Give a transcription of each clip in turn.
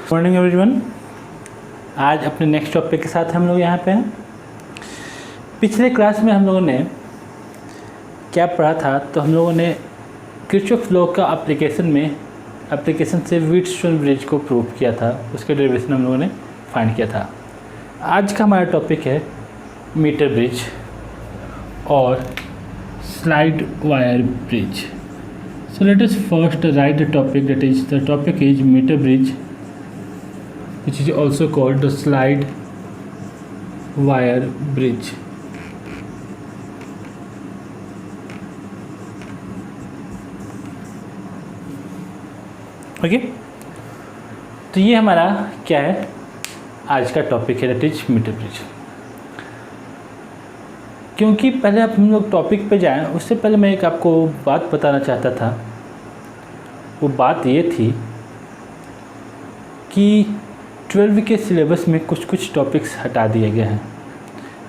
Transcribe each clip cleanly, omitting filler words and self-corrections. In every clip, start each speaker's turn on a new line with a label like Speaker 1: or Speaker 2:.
Speaker 1: Morning everyone. आज अपने next topic के साथ हम लोग यहाँ पे हैं। पिछले क्लास में हम लोगों ने क्या पढ़ा था, तो हम लोगों ने किरचॉफ लॉ का एप्लीकेशन से व्हीटस्टोन ब्रिज को प्रूव किया था। उसके डेरिवेशन हम लोगों ने फाइंड किया था। आज का हमारा टॉपिक है मीटर ब्रिज और slide wire bridge. So let us first write the topic, the topic is meter bridge, which is also called the slide wire bridge. Okay, तो ये हमारा क्या है, आज का टॉपिक है, दैट इज मीटर ब्रिज। क्योंकि पहले अब हम लोग टॉपिक पे जाएं, उससे पहले मैं एक आपको बात बताना चाहता था। वो बात ये थी कि 12 के सिलेबस में कुछ टॉपिक्स हटा दिए गए हैं।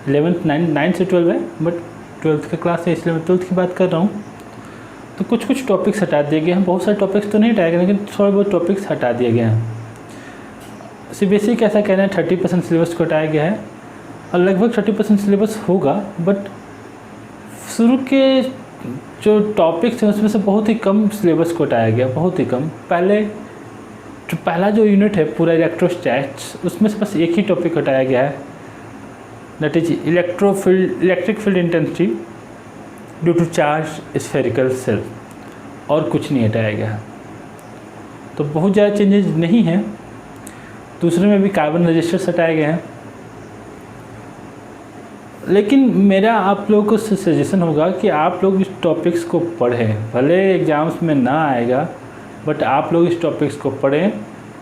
Speaker 1: 11th 9 से 12 है, बट 12th का क्लास है इसलिए मैं 12th की बात कर रहा हूँ। तो कुछ टॉपिक्स हटा दिए गए हैं। बहुत सारे टॉपिक्स तो नहीं हटाए गए, लेकिन थोड़े बहुत टॉपिक्स हटा दिए गए हैं। सीबीएसई का ऐसा कहना है 30% सिलेबस को हटाया गया है, और लगभग 30% सिलेबस होगा। बट शुरू के जो टॉपिक्स हैं उसमें से बहुत ही कम सिलेबस को हटाया गया, बहुत ही कम। पहला जो यूनिट है पूरा इलेक्ट्रोस्टैट्स, उसमें से बस एक ही टॉपिक हटाया गया है, that is electric field intensity due to charge spherical shell, और कुछ नहीं हटाया गया है। तो बहुत ज़्यादा चेंजेस नहीं हैं। दूसरे में भी कार्बन रजिस्टर्स हटाए गए हैं। लेकिन मेरा आप लोगों को सजेशन होगा कि आप लोग इस टॉपिक्स को पढ़ें। भले एग्ज़ाम्स में ना आएगा, बट आप लोग इस टॉपिक्स को पढ़ें,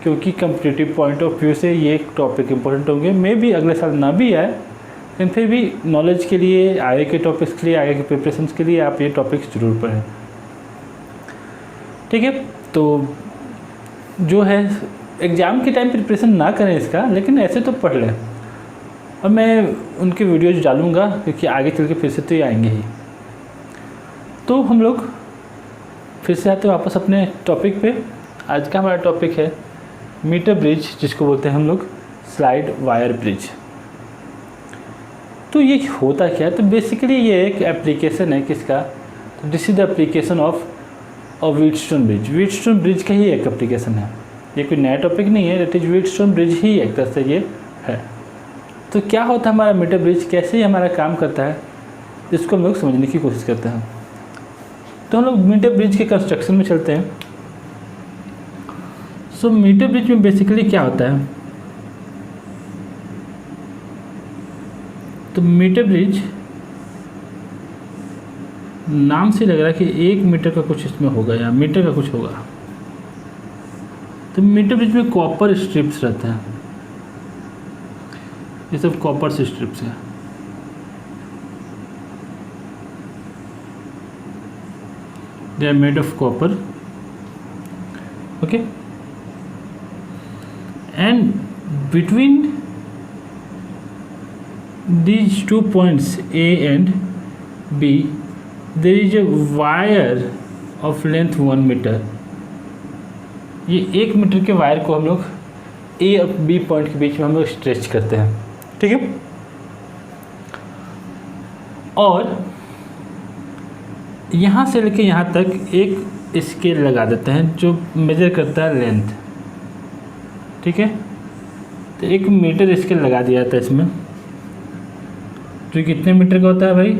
Speaker 1: क्योंकि कम्पिटिटिव पॉइंट ऑफ व्यू से ये टॉपिक इंपॉर्टेंट होंगे। मे भी अगले साल ना भी आए, लेकिन फिर भी नॉलेज के लिए, आगे के टॉपिक्स के लिए, आगे के प्रिपरेशन के लिए आप ये टॉपिक्स ज़रूर पढ़ें। ठीक है, तो जो है एग्ज़ाम के टाइम प्रिपरेशन ना करें इसका, लेकिन ऐसे तो पढ़ लें। और मैं उनके वीडियोज डालूँगा, क्योंकि आगे चल के फिर से तो ये आएंगे ही। तो हम लोग फिर से आते हैं वापस अपने टॉपिक पे। आज का हमारा टॉपिक है मीटर ब्रिज, जिसको बोलते हैं हम लोग स्लाइड वायर ब्रिज। तो ये होता क्या है? तो बेसिकली ये एक एप्लीकेशन है किसका, तो this is the application of Wheatstone bridge. Wheatstone bridge का ही एक एप्लीकेशन है, ये कोई नया टॉपिक नहीं है, दैट इज व्हीटस्टोन ब्रिज ही एक तरह से ये है। तो क्या होता है हमारा मीटर ब्रिज, कैसे ही हमारा काम करता है, इसको हम लोग समझने की कोशिश करते हैं। तो हम लोग मीटर ब्रिज के कंस्ट्रक्शन में चलते हैं। सो मीटर ब्रिज में बेसिकली क्या होता है, तो मीटर ब्रिज नाम से लग रहा है कि 1 मीटर का कुछ इसमें होगा या मीटर का कुछ होगा। तो मीटर ब्रिज में कॉपर स्ट्रिप्स रहते हैं, ये सब कॉपर से स्ट्रिप्स हैं। They are made of copper, okay. And between these 2 points A and B there is a wire of length 1 metre. ये 1 मीटर के वायर को हम लोग A और B पॉइंट के बीच में हम लोग स्ट्रेच करते हैं, ठीक है। और यहाँ से लेके यहाँ तक एक स्केल लगा देते हैं जो मेजर करता है लेंथ, ठीक है। तो 1 मीटर स्केल लगा दिया जाता है इसमें। तो कितने मीटर का होता है भाई,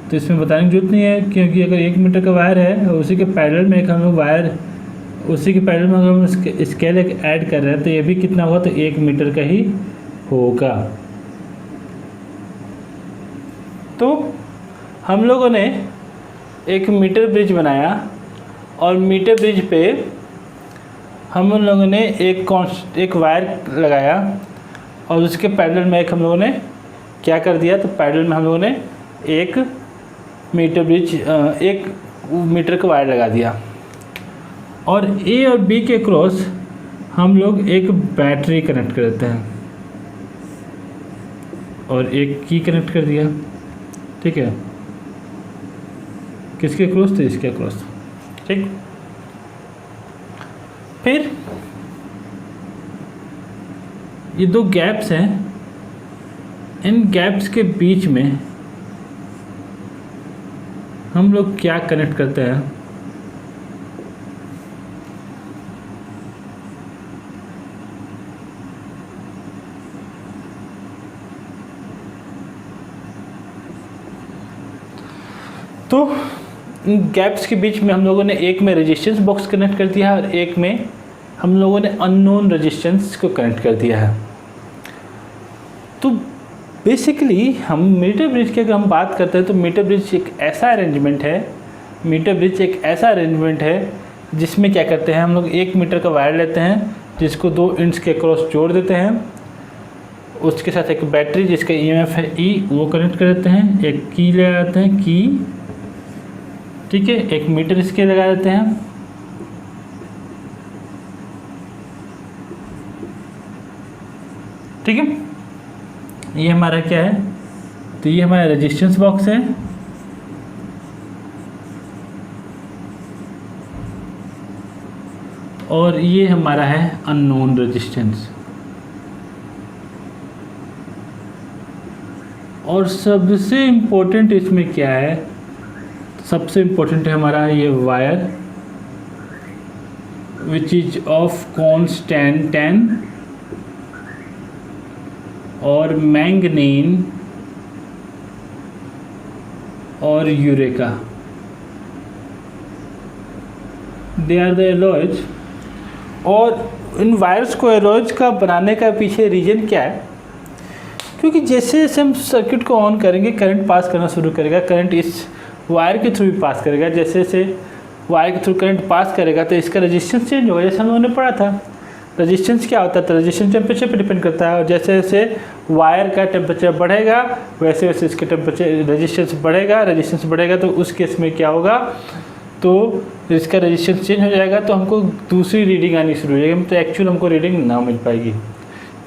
Speaker 1: तो इसमें बताने की जरूरत नहीं है, क्योंकि अगर 1 मीटर का वायर है, उसी के पैरेलल में एक हम लोग वायर, उसी के पैरेलल में अगर हम स्केल एक ऐड कर रहे हैं, तो ये भी कितना होगा, तो 1 मीटर का ही होगा। तो हम लोगों ने एक मीटर ब्रिज बनाया, और मीटर ब्रिज पे हम लोगों ने एक वायर लगाया, और उसके पैरेलल में एक हम लोगों ने क्या कर दिया, तो पैरेलल में हम लोगों ने 1 मीटर का वायर लगा दिया। और ए और बी के क्रॉस हम लोग एक बैटरी कनेक्ट कर देते हैं, और एक की कनेक्ट कर दिया, ठीक है। किसके क्रॉस, तो इसके क्रॉस, ठीक। फिर ये दो गैप्स हैं, इन गैप्स के बीच में हम लोग क्या कनेक्ट करते हैं? तो इन गैप्स के बीच में हम लोगों ने एक में रेजिस्टेंस बॉक्स कनेक्ट कर दिया है और एक में हम लोगों ने अननोन रेजिस्टेंस को कनेक्ट कर दिया है। तो बेसिकली हम मीटर ब्रिज की अगर हम बात करते हैं तो मीटर ब्रिज एक ऐसा अरेंजमेंट है, जिसमें क्या करते हैं हम लोग 1 मीटर का वायर लेते हैं जिसको 2 इंच के क्रॉस जोड़ देते हैं, उसके साथ एक बैटरी जिसका ईएमएफ है ई वो कनेक्ट कर देते हैं, एक की लगा देते हैं की, ठीक है, एक मीटर इसके लगा देते हैं, ठीक है। ये हमारा क्या है, तो ये हमारा रेजिस्टेंस बॉक्स है और ये हमारा है अननोन रेजिस्टेंस। और सबसे इम्पोर्टेंट इसमें क्या है, सबसे इम्पोर्टेंट है हमारा ये wire which is of constant 10 और मैंगनीन और eureka, they are the alloys. और इन वायर्स को एलॉयज का बनाने का पीछे रीजन क्या है, क्योंकि जैसे जैसे हम सर्किट को ऑन करेंगे करंट पास करना शुरू करेगा, करंट इस वायर के थ्रू भी पास करेगा, जैसे जैसे वायर के थ्रू करंट पास करेगा तो इसका रेजिस्टेंस चेंज होगा। जैसे हम लोगों ने पढ़ा था रेजिस्टेंस क्या होता है, तो रेजिस्टेंस टेम्परेचर पर डिपेंड करता है और जैसे जैसे वायर का टेम्परेचर बढ़ेगा वैसे वैसे इसके टेम्परेचर रेजिस्टेंस बढ़ेगा तो उस केस में क्या होगा, तो इसका रेजिस्टेंस चेंज हो जाएगा तो हमको दूसरी रीडिंग आनी शुरू हो जाएगी, तो एक्चुअल हमको रीडिंग ना मिल पाएगी।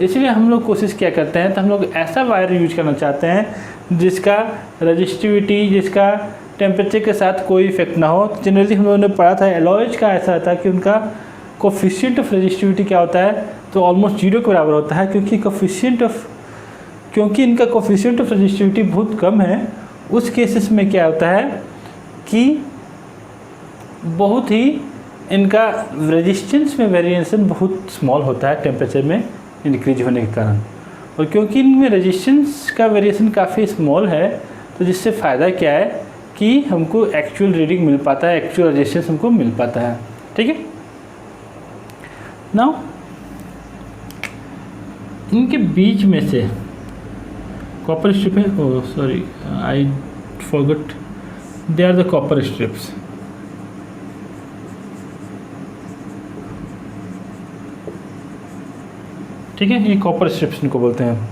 Speaker 1: इसलिए हम लोग कोशिश क्या करते हैं, तो हम लोग ऐसा वायर यूज करना चाहते हैं जिसका रजिस्टिविटी, जिसका टेम्परेचर के साथ कोई इफेक्ट ना हो। जनरली हम लोगों ने पढ़ा था एलॉयज का ऐसा था कि उनका कोफिशिएंट ऑफ रजिस्टिविटी क्या होता है, तो ऑलमोस्ट 0 के बराबर होता है, क्योंकि इनका कोफिशिएंट ऑफ रजिस्टिविटी बहुत कम है। उस केसेस में क्या होता है कि बहुत ही इनका रेजिस्टेंस में वेरिएशन बहुत स्मॉल होता है टेम्परेचर में इंक्रीज होने के कारण, और क्योंकि इनमें रेजिस्टेंस का वेरिएशन काफ़ी स्मॉल है तो जिससे फ़ायदा क्या है कि हमको एक्चुअल रीडिंग मिल पाता है, एक्चुअल रेजिस्टेंस हमको मिल पाता है, ठीक है। नाउ इनके बीच में से कॉपर स्ट्रिप है, oh sorry I forgot, they are the copper strips. ठीक है, ये कॉपर स्ट्रिप्स इनको बोलते हैं।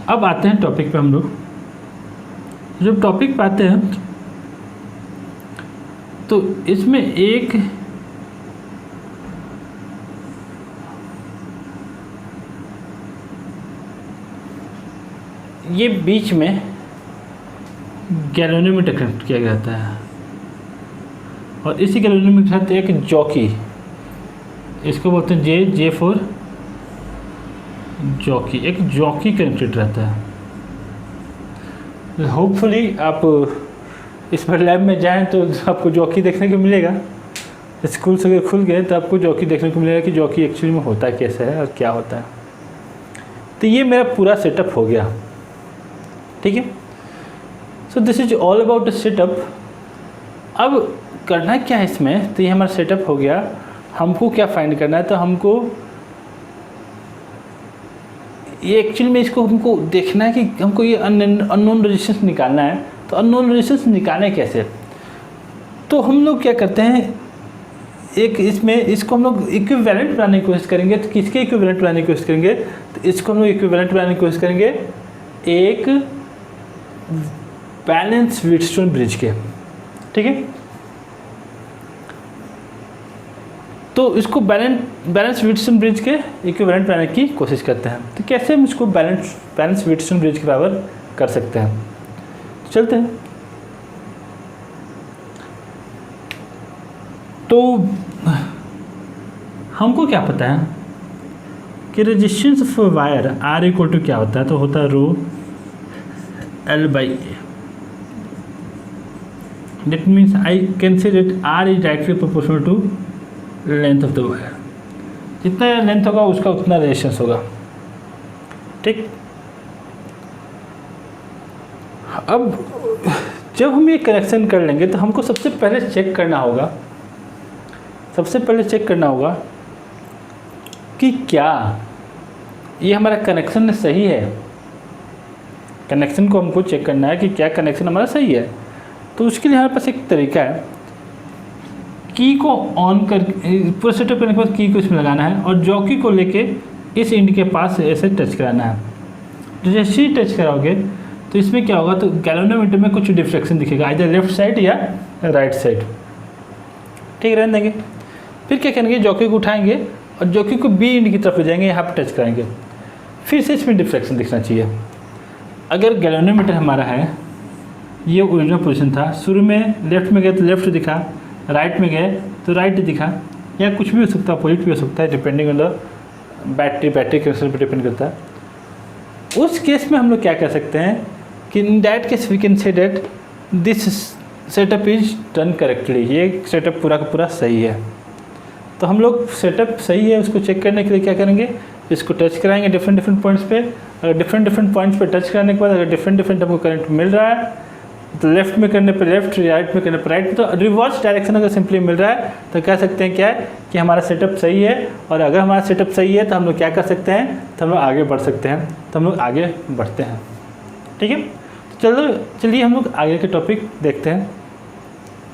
Speaker 1: अब आते हैं टॉपिक पे हम लोग। जब टॉपिक पे आते हैं तो इसमें एक ये बीच में गैल्वेनोमीटर कनेक्ट किया जाता है और इसी गैल्वेनोमीटर के साथ एक जॉकी, इसको बोलते हैं जे फॉर जॉकी, एक जॉकी कनेक्टेड रहता है। होपफुली आप इस पर लैब में जाएं तो आपको जॉकी देखने को मिलेगा, स्कूल से अगर खुल गए तो आपको जॉकी देखने को मिलेगा कि जॉकी एक्चुअली में होता कैसे है और क्या होता है। तो ये मेरा पूरा सेटअप हो गया, ठीक है। So this is all about the setup. अब करना क्या है इसमें, तो ये हमारा सेटअप हो गया। हमको क्या फाइंड करना है, तो हमको ये एक्चुअली में इसको हमको देखना है कि हमको ये अननोन रेजिस्टेंस निकालना है। तो अननोन रेजिस्टेंस निकालें कैसे, तो हम लोग क्या करते हैं, एक इसमें इसको हम लोग इक्विवेलेंट बनाने की कोशिश करेंगे। तो किसके इक्विवेलेंट बनाने की कोशिश करेंगे, तो इसको हम लोग इक्विवेलेंट बनाने की कोशिश करेंगे एक बैलेंस व्हीटस्टोन ब्रिज के, ठीक है। तो इसको बैलेंस व्हीटस्टोन ब्रिज के इक्विवेलेंट बनाने की कोशिश करते हैं। तो कैसे हम इसको बैलेंस व्हीटस्टोन ब्रिज के बराबर कर सकते हैं, तो चलते हैं। तो हमको क्या पता है कि resistance of wire R equal to क्या होता है, तो होता है rho L by A. That means I can say that R is directly proportional to length of the wire. जितना लेंथ होगा उसका उतना रेजिस्टेंस होगा। ठीक, अब जब हम ये कनेक्शन कर लेंगे तो हमको सबसे पहले चेक करना होगा, कि क्या ये हमारा कनेक्शन सही है। कनेक्शन को हमको चेक करना है कि क्या कनेक्शन हमारा सही है। तो उसके लिए हमारे पास एक तरीका है, की को ऑन कर पूरा सेटअप करने के बाद की को इसमें लगाना है और जॉकी को लेके इस इंड के पास ऐसे टच कराना है। तो जैसे ही टच कराओगे तो इसमें क्या होगा, तो गैल्वेनोमीटर में कुछ डिफ्लेक्शन दिखेगा, इधर लेफ्ट साइड या राइट साइड। ठीक, रहने देंगे। फिर क्या करेंगे, जॉकी को उठाएंगे और जॉकी को बी इंड की तरफ ले जाएंगे, यहाँ पर टच कराएंगे। फिर से इसमें डिफ्लेक्शन दिखना चाहिए। अगर गैल्वेनोमीटर हमारा है, ये ओरिजिनल पोजीशन था, शुरू में लेफ्ट में गए तो लेफ्ट दिखा, राइट में गए तो राइट दिखा, या कुछ भी हो सकता है, अपोजिट भी हो सकता है, depending on the battery connection पर डिपेंड करता है। उस केस में हम लोग क्या कर सकते हैं कि in that case we can say that this setup is done correctly, ये सेटअप पूरा का पूरा सही है। तो हम लोग सेटअप सही है उसको चेक करने के लिए क्या करेंगे, इसको टच कराएंगे डिफरेंट पॉइंट्स पे। अगर डिफरेंट पॉइंट्स पे टच कराने के बाद अगर डिफरेंट हमको करंट मिल रहा है तो लेफ्ट में करने पे लेफ्ट, राइट में करने पे राइट, तो रिवर्स डायरेक्शन अगर सिंपली मिल रहा है तो कह सकते हैं क्या है कि हमारा सेटअप सही है। और अगर हमारा सेटअप सही है तो हम लोग क्या कर सकते हैं, तो हम लोग आगे बढ़ सकते हैं। तो हम लोग आगे बढ़ते हैं। ठीक है, तो चलिए हम लोग आगे के टॉपिक देखते हैं,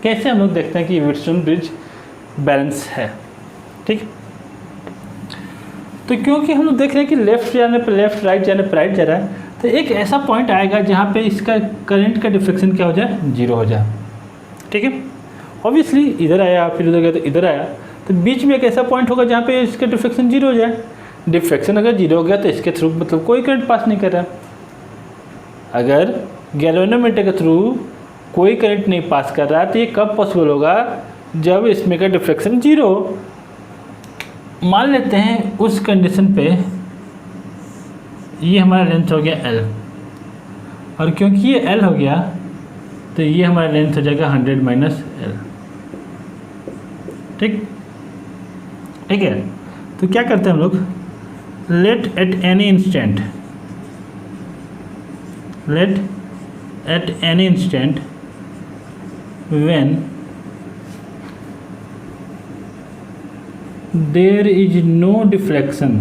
Speaker 1: कैसे हम लोग देखते हैं कि व्हीटस्टोन ब्रिज बैलेंस है। ठीक, तो क्योंकि हम लोग देख रहे हैं कि लेफ्ट जाने पर लेफ्ट, राइट जाने पर राइट जा रहा है, तो एक ऐसा पॉइंट आएगा जहाँ पे इसका करंट का डिफ्लेक्शन क्या हो जाए, जीरो हो जाए। ठीक है, ऑब्वियसली इधर आया फिर उधर गया तो इधर आया, तो बीच में एक ऐसा पॉइंट होगा जहाँ पे इसका डिफ्लेक्शन जीरो हो जाए। डिफ्लेक्शन अगर जीरो हो गया तो इसके थ्रू मतलब कोई करंट पास नहीं कर रहा। अगर गैल्वेनोमीटर के थ्रू कोई करंट नहीं पास कर रहा तो ये कब पॉसिबल होगा, जब इसमें का डिफ्लेक्शन जीरो। मान लेते हैं उस कंडीशन पे ये हमारा लेंथ हो गया L, और क्योंकि ये L हो गया तो ये हमारा लेंथ हो जाएगा 100 माइनस L। ठीक है, तो क्या करते हैं हम लोग, let at any instant when there is no deflection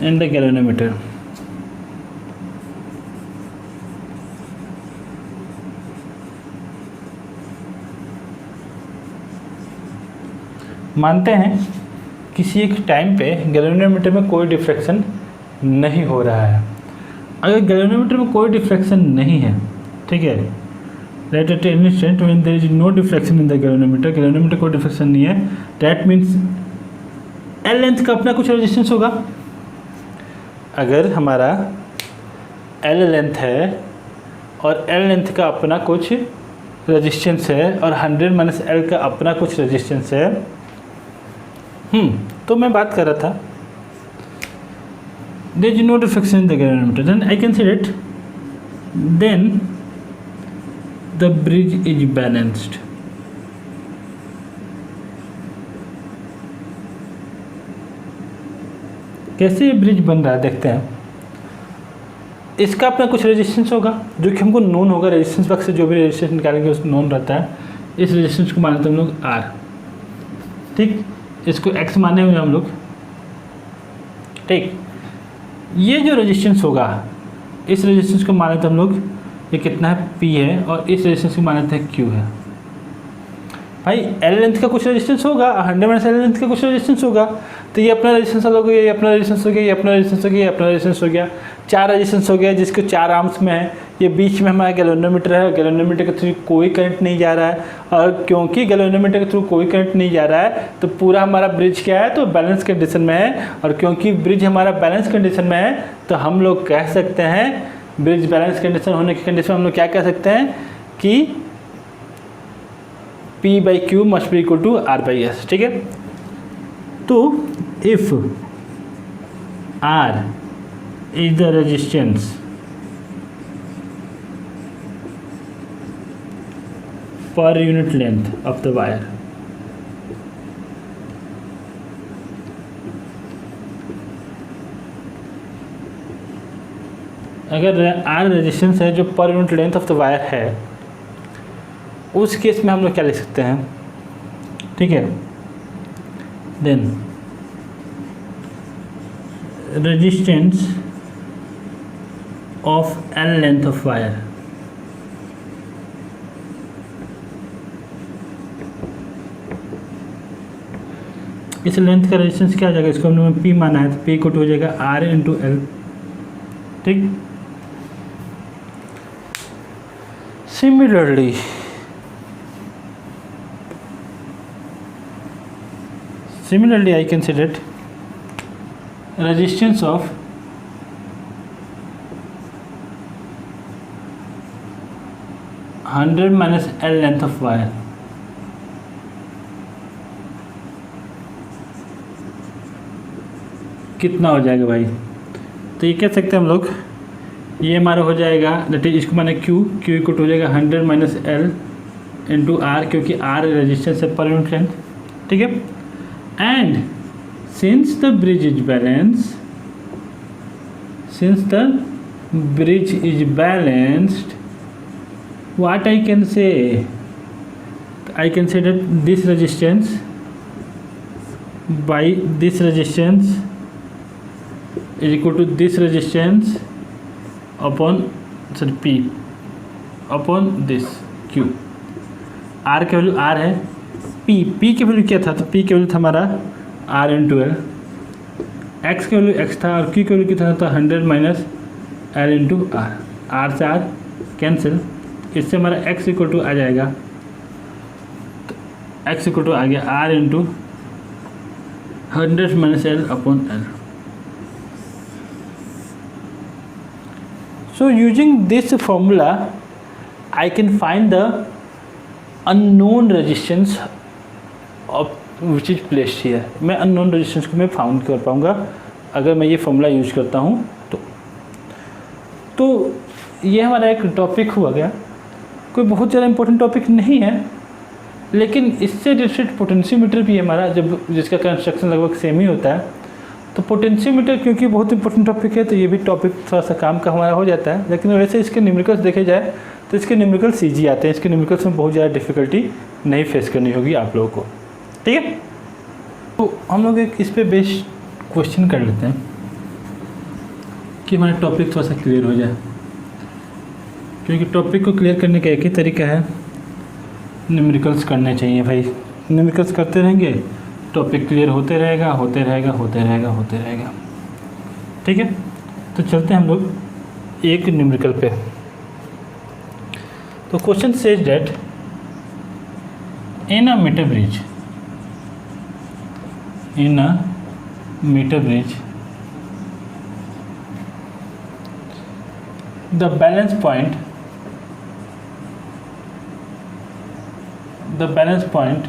Speaker 1: in the galvanometer, मानते हैं किसी एक टाइम पे गैल्वेनोमीटर में कोई डिफ्लेक्शन नहीं हो रहा है। अगर गैल्वेनोमीटर में कोई डिफ्लेक्शन नहीं है, ठीक है, let at any instant when there is no deflection in the galvanometer कोई डिफ्लेक्शन नहीं है, दैट मीन्स एल लेंथ का अपना कुछ रेजिस्टेंस होगा। अगर हमारा एल लेंथ है और एल लेंथ का अपना कुछ रेजिस्टेंस है और 100 माइनस एल का अपना कुछ रेजिस्टेंस है, तो मैं बात कर रहा था there is no deflection in the galvanometer, then I can say that then the bridge is balanced। कैसे ये ब्रिज बन रहा है देखते हैं। इसका अपना कुछ रेजिस्टेंस होगा जो कि हमको नोन होगा, रेजिस्टेंस बॉक्स से जो भी रेजिस्टेंस निकालेंगे उसको नोन रहता है। इस रेजिस्टेंस को मानते हम लोग R। ठीक, इसको X माने हुए हम लोग। ठीक, ये जो रेजिस्टेंस होगा इस रेजिस्टेंस को माने तो हम लोग ये कितना है P है, और इस रेजिस्टेंस को मानते हैं Q है। भाई एल लेंथ का कुछ रेजिस्टेंस होगा, 100 माइनस एल लेंथ का कुछ रेजिस्टेंस होगा, तो ये अपना रेजिस्टेंस अलग हो गया, ये अपना रेजिस्टेंस हो गया, ये अपना रेजिस्टेंस हो गया, ये अपना रेजिस्टेंस हो गया, 4 रेजिस्टेंस हो गया जिसको 4 आर्म्स में है। ये बीच में हमारा गैल्वेनोमीटर है, गैल्वेनोमीटर के थ्रू कोई करंट नहीं जा रहा है, और क्योंकि गैल्वेनोमीटर के थ्रू कोई करंट नहीं जा रहा है तो पूरा हमारा ब्रिज क्या है, तो बैलेंस कंडीशन में है। और क्योंकि ब्रिज हमारा बैलेंस कंडीशन में है तो हम लोग कह सकते हैं, ब्रिज बैलेंस कंडीशन होने की कंडीशन में हम लोग क्या कह सकते हैं कि P/Q must be equal to R/S, ठीक है। तो if R is the resistance per unit length of the wire, अगर R रेजिस्टेंस है जो per unit length of the wire है, उस केस में हम लोग क्या लिख सकते हैं, ठीक है। Then resistance of L length of wire, इस लेंथ का रेजिस्टेंस क्या हो जाएगा, इसको हमने P माना है तो P इक्वल हो जाएगा R इंटू L, ठीक। Similarly, I can say that resistance of (100 minus L length of wire) कितना हो जाएगा भाई। तो ये कह सकते हैं हम लोग, ये हमारा हो जाएगा दैट इज, इसको माने Q इक्वल हो जाएगा 100 माइनस L इंटू R, क्योंकि R रेजिस्टेंस है पर यूनिट लेंथ, ठीक है। And since the bridge is balanced, what I can say that this resistance by this resistance is equal to this resistance upon P upon this Q। R की value R है, P की value क्या था, तो P की value था हमारा R into L, X की वैल्यू X था और Q की वैल्यू कितना था 100 minus L into R, R से R कैंसिल, इससे हमारा X इक्वल टू आ जाएगा, तो X इक्वल टू आ गया R into 100 minus L upon L। So using this formula I can find the unknown resistance of which is placed here। मैं unknown resistance को मैं found कर पाऊँगा अगर मैं ये फॉर्मूला यूज करता हूँ तो ये हमारा एक टॉपिक हुआ गया, कोई बहुत ज़्यादा इम्पोर्टेंट टॉपिक नहीं है, लेकिन इससे रिलेटेड पोटेंशियोमीटर भी हमारा जब जिसका कंस्ट्रक्शन लगभग सेम ही होता है, तो पोटेंशियोमीटर क्योंकि बहुत इंपॉर्टेंट टॉपिक है तो ये भी टॉपिक थोड़ा सा काम का हमारा हो जाता है। लेकिन वैसे इसके न्यूमेरिकल्स देखे जाए तो इसके न्यूमेरिकल्स ईजी आते हैं, इसके न्यूमेरिकल्स में बहुत ज़्यादा डिफिकल्टी नहीं फेस करनी होगी आप लोगों को, ठीक है। तो हम लोग एक इस पर बेस्ड क्वेश्चन कर लेते हैं कि हमारा टॉपिक थोड़ा सा क्लियर हो जाए, क्योंकि टॉपिक को क्लियर करने का एक ही तरीका है, न्यूमेरिकल्स करने चाहिए भाई। न्यूमेरिकल्स करते रहेंगे टॉपिक क्लियर होते रहेगा, ठीक है। तो चलते हैं हम लोग एक न्यूमेरिकल पे। तो question says that in a metre bridge the balance point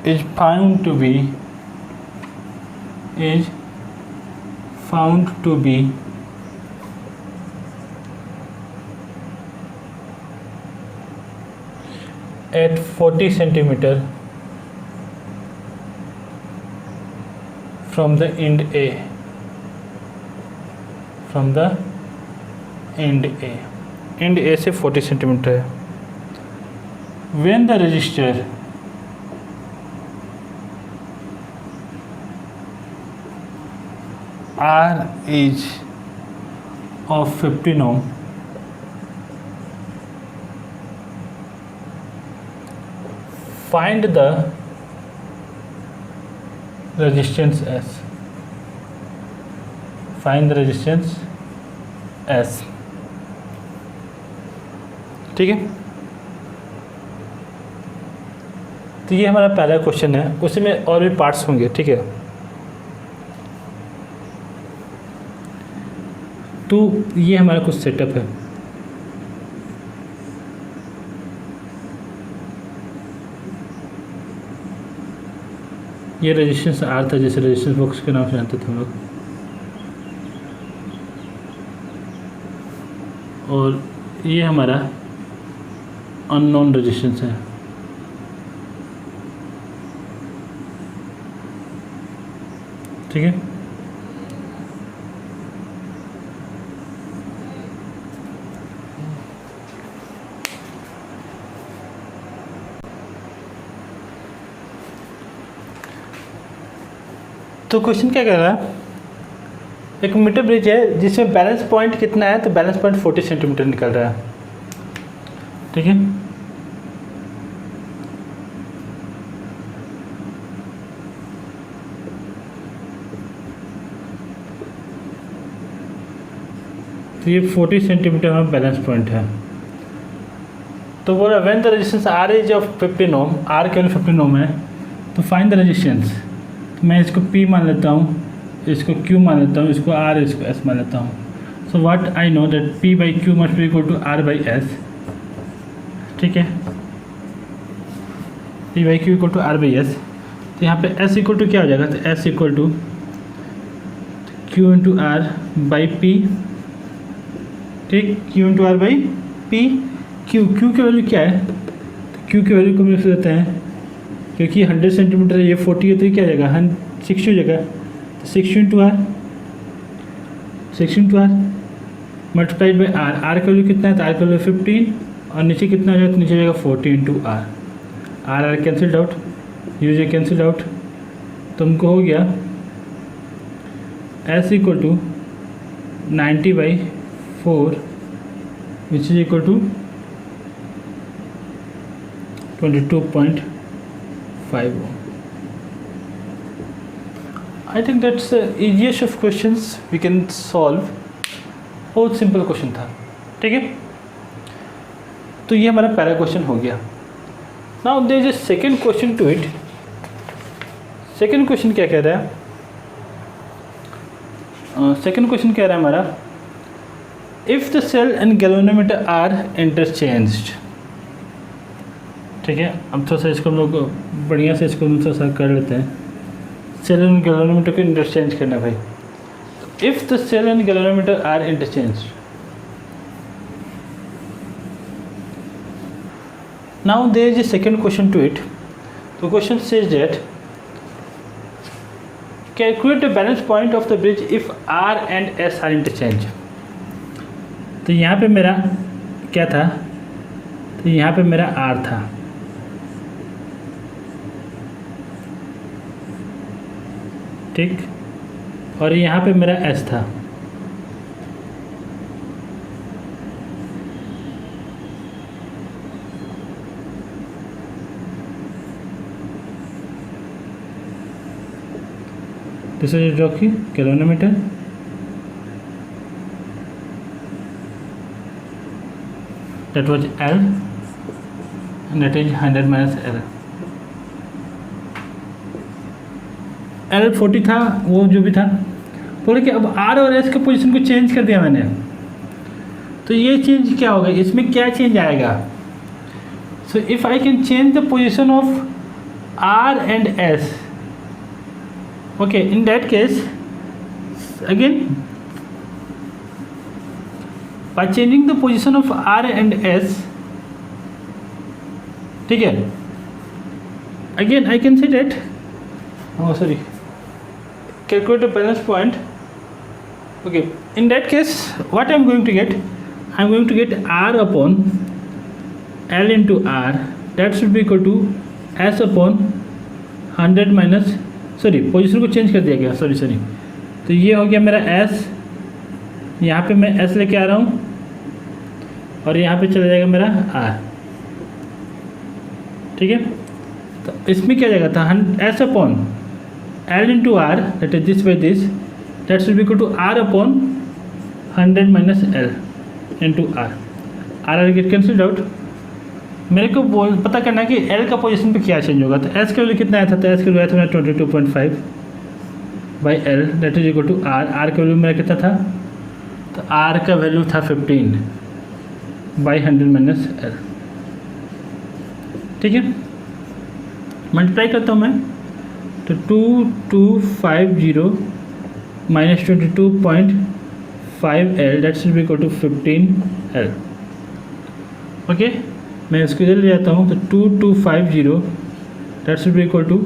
Speaker 1: is found to be at 40 centimeter from the end A, end A से 40 सेंटीमीटर है। When the resistor R is of 15 ohm, find the resistance S। Find the resistance S, ठीक है। तो ये हमारा पहला question है, उसमें और भी पार्ट्स होंगे, ठीक है। तो ये हमारा कुछ सेटअप है। ये रेजिस्टेंस आर था, जैसे रेजिस्टेंस बॉक्स के नाम से जानते थे हम लोग, और ये हमारा अननोन रेजिस्टेंस है। ठीक है, तो क्वेश्चन क्या कह रहा है, एक मीटर ब्रिज है जिसमें बैलेंस पॉइंट कितना है, तो बैलेंस पॉइंट 40 सेंटीमीटर निकल रहा है। ठीक है, तो ये 40 सेंटीमीटर में बैलेंस पॉइंट है। तो बोला when the resistance R is of 15 ohm, R केवल 15 ओम है, तो फाइंड द रेजिस्टेंस। तो मैं इसको P मान लेता हूँ, इसको Q मान लेता हूँ, इसको R, इसको S मान लेता हूँ। So what I know that P by Q must be equal to R by S। ठीक है, P by Q equal to R by S। तो यहाँ पे S इक्वल टू क्या हो जाएगा, तो S equal to Q into R by P। ठीक, Q into R by P। Q की वैल्यू क्या है, तो Q की वैल्यू को हम लिख देते हैं, क्योंकि 100 सेंटीमीटर है, ये 40 है, तो ये क्या हो जाएगा 60 हो जाएगा। तो 60 into R, 60 into R multiplied by R। R का वैल्यू कितना है, तो R का वैल्यू 15, और नीचे कितना हो जाएगा, तो नीचे हो जाएगा 40 into R। R cancelled out, use cancelled out, तो हमको हो गया S equal to 90/4 which is equal to 22.5 ohm. I think that's the easiest of questions we can solve. बहुत सिंपल क्वेश्चन था। ठीक है, तो ये हमारा पहला क्वेश्चन हो गया। Now there is a second question to it. Second question क्या कह रहा है, सेकंड क्वेश्चन कह रहा है हमारा, if the cell and galvanometer are interchanged. ठीक है, अब थोड़ा सा इसको हम लोग बढ़िया से इसको थोड़ा सा कर लेते हैं। सेल एंड गैल्वेनोमीटर को इंटरचेंज करना भाई। तो if the cell and galvanometer are interchange, now there is a second question to it. तो question says that calculate the balance point of the bridge if R and S are interchange. तो यहाँ पे मेरा क्या था, तो यहाँ पे मेरा आर था, ठीक, और यहाँ पे मेरा एस था। दिस इज ड्रॉ की galvanometer, that was L and that is 100 minus L। L 40 था, वो जो भी था, बोले कि अब R और S के पोजीशन को चेंज कर दिया मैंने। तो ये चेंज क्या होगा, इसमें क्या चेंज आएगा। So if I can change the position of R and S, okay, in that case again by changing the position of R and S, ठीक है, again I can say that, oh sorry, calculate the balance point. Okay, in that case what I am going to get, I am going to get R upon L into R, that should be equal to S upon 100 minus, sorry position को change कर दिया गया, sorry, तो ये हो गया मेरा S, यहाँ पे मैं S लेके आ रहा हूँ, और यहाँ पे चला जाएगा मेरा R। ठीक है, तो इसमें क्या जाएगा था, S upon L into R, that is this by this, that should be equal to R upon 100 minus L into R. R get cancelled out. मेरे को पता करना है कि L का पोजीशन पे क्या चेंज होगा। तो S का वैल्यू कितना आया था, तो S का वैल्यू आया था मेरा 22.5 by L, that is equal to R। R का वैल्यू मेरा कितना था, तो R का वैल्यू था 15 बाई 100 माइनस L। ठीक है, मल्टीप्लाई करता हूँ मैं, तो 2250 minus 22.5 L that should be equal to 15 L. Okay, मैं इसको इधर ले जाता हूँ, तो 2250 that should be equal to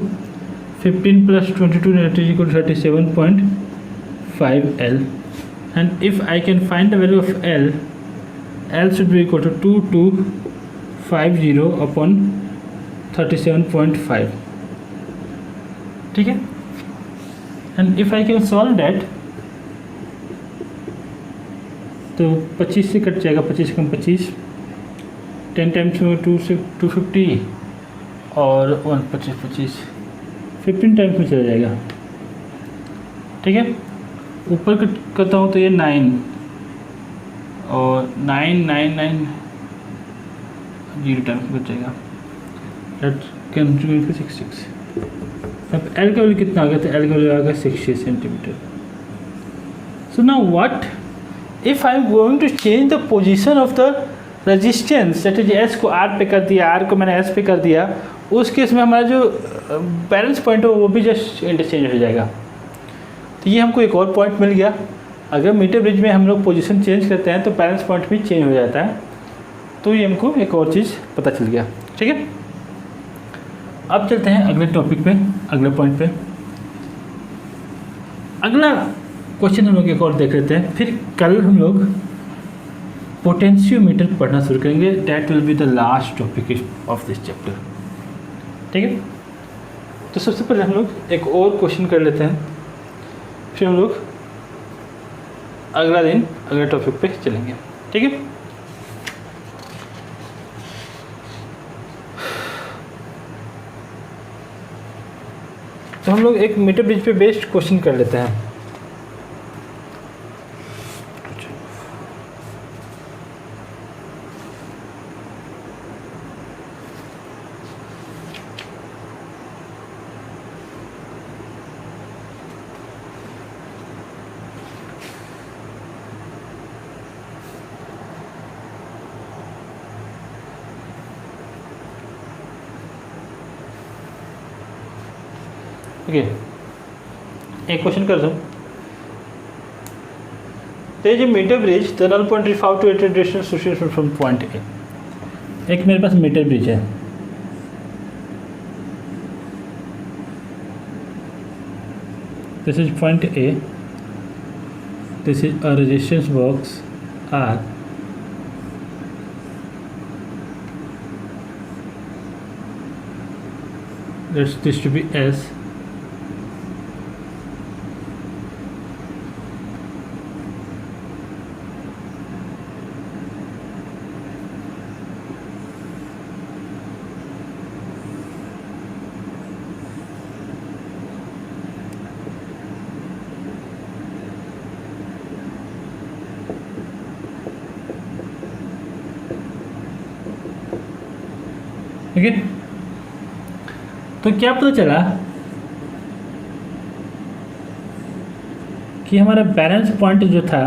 Speaker 1: 15 plus 22 that is equal to 37.5 L. And if I can find the value of L, L should be equal to 2250 upon 37.5. ठीक है, and if I can solve that, तो 25 से cut जाएगा, 25 कम 25, 10 times में 2 से 250 और 25 15 times में चला जाएगा। ठीक है, ऊपर कट करता हूँ तो ये 9 और 9 0 टाइम्स बच जाएगा, दैट कैन 66। अब एल का वैल्यू कितना आ गया, तो एल का वैल्यू आ गया 60 centimetre. So now what if I am going to change the position of the resistance, that is S को आर पे कर दिया, आर को मैंने एस पे कर दिया, उस केस में हमारा जो बैलेंस पॉइंट है वो भी जस्ट इंटरचेंज हो जाएगा। तो ये हमको एक और पॉइंट मिल गया। अगर मीटर ब्रिज में हम लोग पोजीशन चेंज करते हैं तो बैलेंस पॉइंट भी चेंज हो जाता है, तो ये हमको एक और चीज़ पता चल गया। ठीक है, अब चलते हैं अगले टॉपिक पे, अगले पॉइंट पे। अगला क्वेश्चन हम लोग एक और देख लेते हैं, फिर कल हम लोग पोटेंशियोमीटर पढ़ना शुरू करेंगे। That will be the last topic of this chapter. ठीक है, तो सबसे पहले हम लोग एक और क्वेश्चन कर लेते हैं, फिर हम लोग अगला दिन अगले टॉपिक पे चलेंगे। ठीक है, तो हम लोग एक मीटर ब्रिज पे बेस्ड क्वेश्चन कर लेते हैं। ओके, एक क्वेश्चन कर दूँ। तो ये metre bridge the null point riff out to it distance from point A. एक मेरे पास मीटर ब्रिज है, this is point A, this is a resistance box R, this to be S, ठीक है। तो क्या पता चला कि हमारा बैलेंस पॉइंट जो था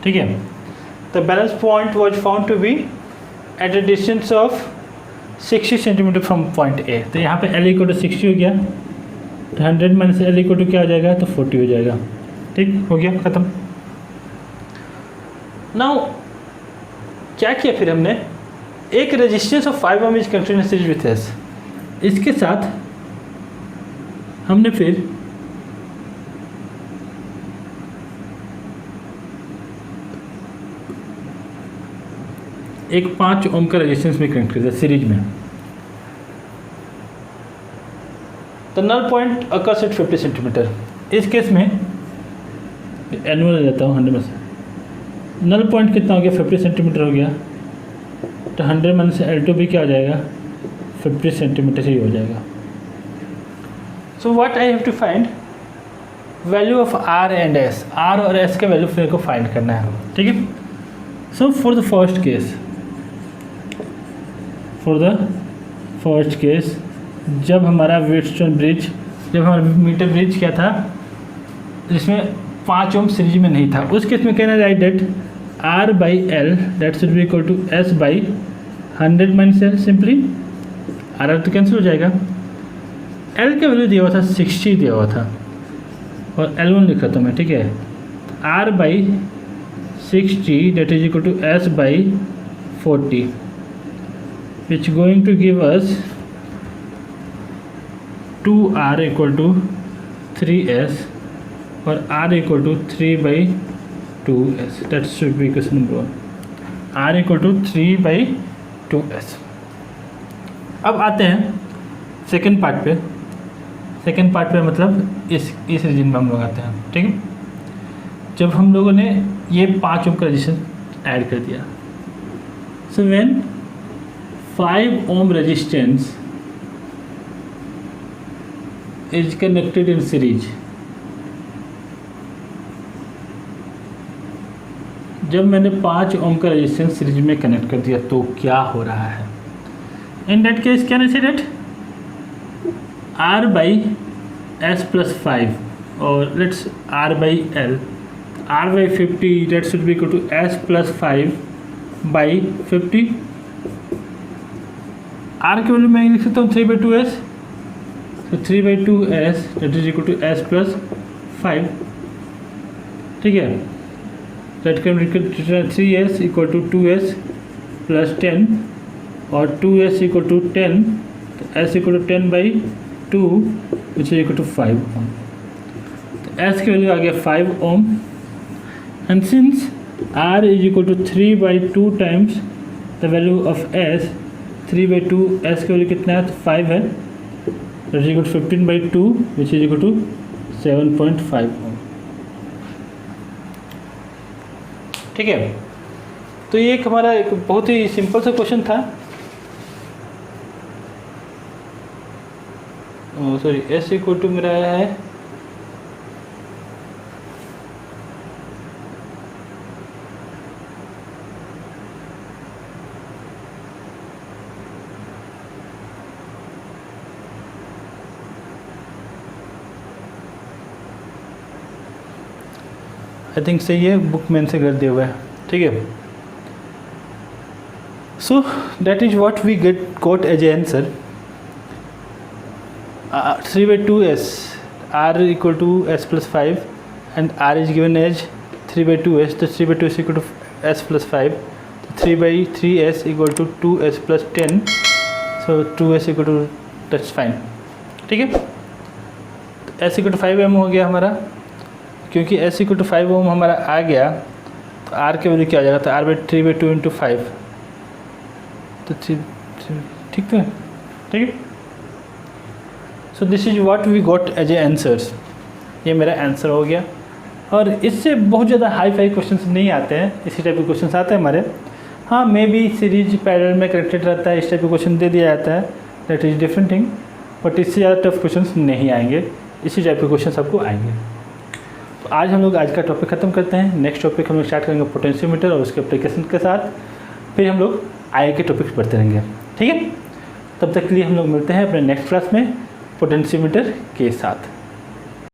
Speaker 1: ठीक है, तो balance point was found to be at a distance of 60 centimetre from point A. तो यहाँ पे एल इक्वल टू 60 हो गया, तो 100 माइनस एल इक्वल टू क्या हो जाएगा, तो 40 हो जाएगा। ठीक हो गया, ख़त्म। नाउ क्या किया फिर हमने, एक resistance of 5 ohm is continuous series with S, इसके साथ हमने फिर एक 5 ओम का रेजिस्टेंस में कनेक्ट कर दिया सीरीज में। तो null point occurs at 50 centimetre. इस केस में एनुअल ले जाता हूँ 100 में से, नल पॉइंट कितना हो गया, 50 सेंटीमीटर हो गया, तो 100 माइनस L2 भी क्या हो जाएगा, 50 सेंटीमीटर ही हो जाएगा। So what I have to find, value of R and S, R और S के वैल्यू मेरे को फाइंड करना है। ठीक है, so for the first case, जब हमारा व्हीटस्टोन ब्रिज, जब हमारा मीटर ब्रिज क्या था जिसमें 5 ओम सीरीज में नहीं था, उस केस में कहना write that R by L that should be equal to S by 100 minus L, simply R R तो कैंसिल हो जाएगा। एल का वैल्यू दिया हुआ था 60 दिया हुआ था और L1 लिखा था मैं, ठीक है। R by 60 that is equal to S by 40 which going to give us 2R equal to 3S और R equal to 3 by 2S. that should be question number 1. R equal to 3 by 2S. अब आते हैं second part पे। Second part पे मतलब इस reason में हम लोग आते हैं, ठीक है। जब हम लोगों ने ये 5 ओम का रेजिस्टेंस ऐड कर दिया, so when 5 ohm resistance is connected in series, जब मैंने 5 ओम का रेजिस्टेंस सीरीज में कनेक्ट कर दिया तो क्या हो रहा है? In that case can I say that R by S plus 5 और let's R by L, R by 50 that should be equal to S plus 5 by 50। R के वैल्यू मैं लिख सकता हूँ 3 बाई 2S, तो 3 by 2S that is equal to S plus 5, ठीक है। That can 3S equal to 2S plus 10 और 2S इक्वल टू 10, तो S equal to 10 by 2 which is equal to 5 ohm. तो S की वैल्यू आ गया 5 ohm and since R is equal to 3 by 2 times the value of S, 3 by 2 S की value कितना है? तो 5 है, that is equal to 15 by 2 which is equal to 7.5 ohm, ठीक है। तो ये एक हमारा एक बहुत ही सिंपल सा क्वेश्चन था। सॉरी, S इक्वल टू मेरा है आई थिंक सही है, बुक में से कर दिया हुआ है, ठीक है। So that is what we got as a answer. 3 by 2S, R equal to S plus 5 and R is given as 3 by 2S, तो 3 by 2S equal to S plus 5, तो 3 by 3S equal to 2S plus 10, so 2S equal to, that's fine, ठीक है। तो S equal to 5 ohm हो गया हमारा, क्योंकि S equal to 5 ohm हमारा आ गया तो R के वैल्यू क्या आ जाएगा? तो R by 3 by 2 into 5, तो 3, ठीक है, ठीक है। So this is what we got as a answers, ये मेरा आंसर हो गया। और इससे बहुत ज़्यादा हाई फाई क्वेश्चंस नहीं आते हैं, इसी टाइप के क्वेश्चंस आते हैं हमारे। हाँ, मे बी सीरीज पैरेलल में कनेक्टेड रहता है, इस टाइप के क्वेश्चन दे दिया जाता है, that is different thing, but इससे ज़्यादा टफ क्वेश्चंस नहीं आएंगे, इसी टाइप के क्वेश्चन आपको आएंगे। तो आज हम लोग आज का टॉपिक ख़त्म करते हैं। नेक्स्ट टॉपिक हम लोग स्टार्ट करेंगे पोटेंशियोमीटर और उसके एप्लीकेशन के साथ, फिर हम लोग आगे के टॉपिक्स पढ़ते रहेंगे, ठीक है। तब तक के लिए हम लोग मिलते हैं अपने नेक्स्ट क्लास में पोटेंशियोमीटर के साथ।